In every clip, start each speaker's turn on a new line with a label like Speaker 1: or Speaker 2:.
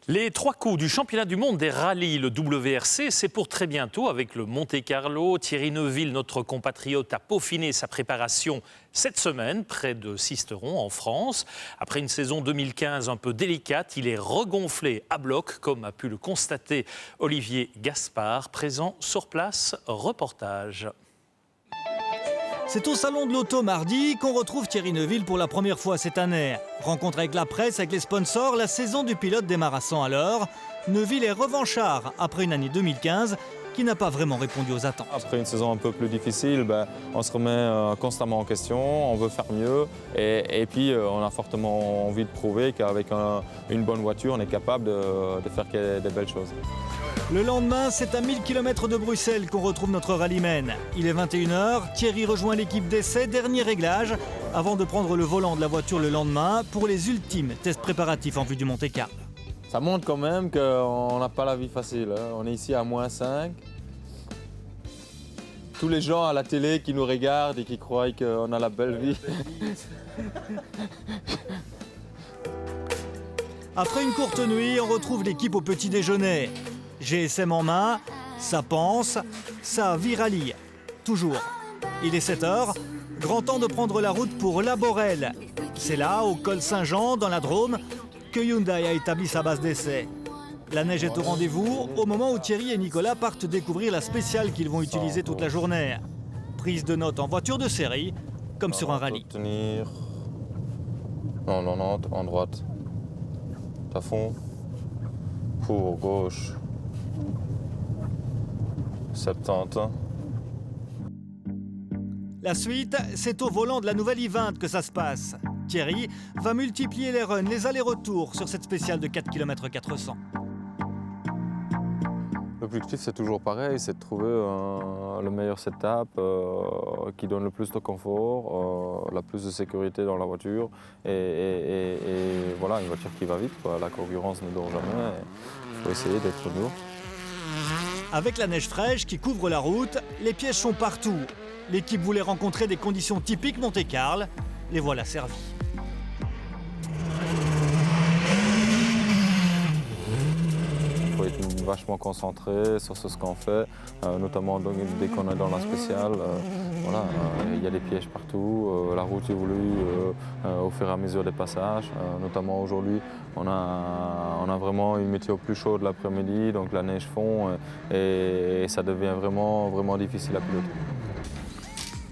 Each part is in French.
Speaker 1: Les 3 coups du championnat du monde des rallyes, le WRC, c'est pour très bientôt avec le Monte-Carlo. Thierry Neuville, notre compatriote, a peaufiné sa préparation cette semaine, près de Sisteron, en France. Après une saison 2015 un peu délicate, il est regonflé à bloc, comme a pu le constater Olivier Gaspard, présent sur place. Reportage.
Speaker 2: C'est au Salon de l'Auto mardi qu'on retrouve Thierry Neuville pour la première fois cette année. Rencontre avec la presse, avec les sponsors, la saison du pilote démarre à 100 à l'heure. Neuville est revanchard après une année 2015 qui n'a pas vraiment répondu aux attentes.
Speaker 3: Après une saison un peu plus difficile, on se remet constamment en question, on veut faire mieux et puis on a fortement envie de prouver qu'avec une bonne voiture, on est capable de faire des belles choses.
Speaker 2: Le lendemain, c'est à 1000 km de Bruxelles qu'on retrouve notre rallyman. Il est 21h, Thierry rejoint l'équipe d'essai, dernier réglage, avant de prendre le volant de la voiture le lendemain pour les ultimes tests préparatifs en vue du Monte-Carlo.
Speaker 3: Ça montre quand même qu'on n'a pas la vie facile, hein. On est ici à -5. Tous les gens à la télé qui nous regardent et qui croient qu'on a la belle vie.
Speaker 2: Après une courte nuit, on retrouve l'équipe au petit déjeuner. GSM en main, ça pense, ça viralie. Toujours. Il est 7h, grand temps de prendre la route pour La Borelle. C'est là, au col Saint-Jean, dans la Drôme, que Hyundai a établi sa base d'essai. La neige est au rendez-vous au moment où Thierry et Nicolas partent découvrir la spéciale qu'ils vont utiliser toute la journée. Prise de notes en voiture de série, comme sur un rallye.
Speaker 3: Tenir. Non, 90, en droite. À fond. Pour gauche. 70.
Speaker 2: La suite, c'est au volant de la nouvelle i20 que ça se passe. Thierry va multiplier les runs, les allers-retours sur cette spéciale de 4 km 400.
Speaker 3: L'objectif, c'est toujours pareil, c'est de trouver le meilleur setup qui donne le plus de confort, la plus de sécurité dans la voiture et voilà, une voiture qui va vite, quoi. La concurrence ne dort jamais, il faut essayer d'être dur.
Speaker 2: Avec la neige fraîche qui couvre la route, les pièges sont partout. L'équipe voulait rencontrer des conditions typiques Monte-Carlo, les voilà servis.
Speaker 3: Il faut être vachement concentré sur ce qu'on fait, notamment dès qu'on est dans la spéciale. Voilà, il y a des pièges partout, la route évolue au fur et à mesure des passages. Notamment aujourd'hui, on a vraiment une météo plus chaude l'après-midi, donc la neige fond et ça devient vraiment difficile à piloter.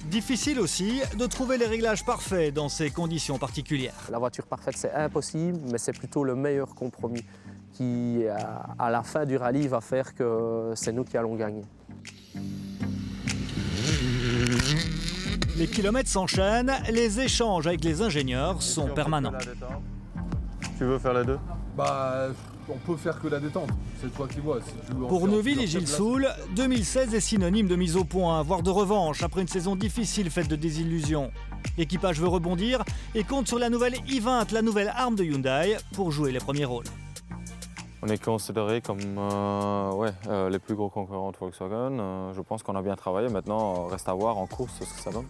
Speaker 2: Difficile aussi de trouver les réglages parfaits dans ces conditions particulières.
Speaker 4: La voiture parfaite, c'est impossible, mais c'est plutôt le meilleur compromis qui, à la fin du rallye, va faire que c'est nous qui allons gagner.
Speaker 2: Les kilomètres s'enchaînent, les échanges avec les ingénieurs sont permanents.
Speaker 3: Tu veux faire les deux ?
Speaker 5: On peut faire que la détente, c'est toi qui vois. Si tu veux
Speaker 2: Pour Neuville et Gilles Soul, 2016 est synonyme de mise au point, voire de revanche, après une saison difficile faite de désillusions. L'équipage veut rebondir et compte sur la nouvelle i20, la nouvelle arme de Hyundai, pour jouer les premiers rôles.
Speaker 3: On est considéré comme les plus gros concurrents de Volkswagen. Je pense qu'on a bien travaillé. Maintenant, reste à voir en course ce que ça donne.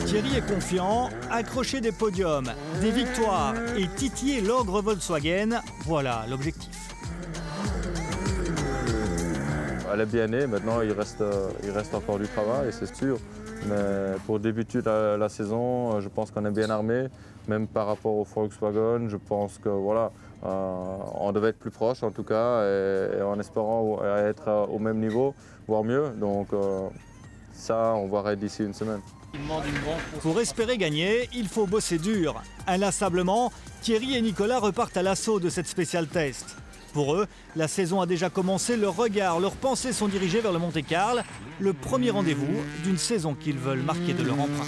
Speaker 2: Thierry est confiant, accrocher des podiums, des victoires et titiller l'ogre Volkswagen, voilà l'objectif.
Speaker 3: Elle est bien née, maintenant il reste encore du travail, c'est sûr. Mais pour débuter la saison, je pense qu'on est bien armé, même par rapport au Volkswagen. Je pense que voilà, on devait être plus proche en tout cas, et en espérant être au même niveau, voire mieux. Donc ça, on verra d'ici une semaine.
Speaker 2: Pour espérer gagner, il faut bosser dur. Inlassablement, Thierry et Nicolas repartent à l'assaut de cette spéciale test. Pour eux, la saison a déjà commencé, leur regard, leurs pensées sont dirigées vers le Monte-Carlo, le premier rendez-vous d'une saison qu'ils veulent marquer de leur empreinte.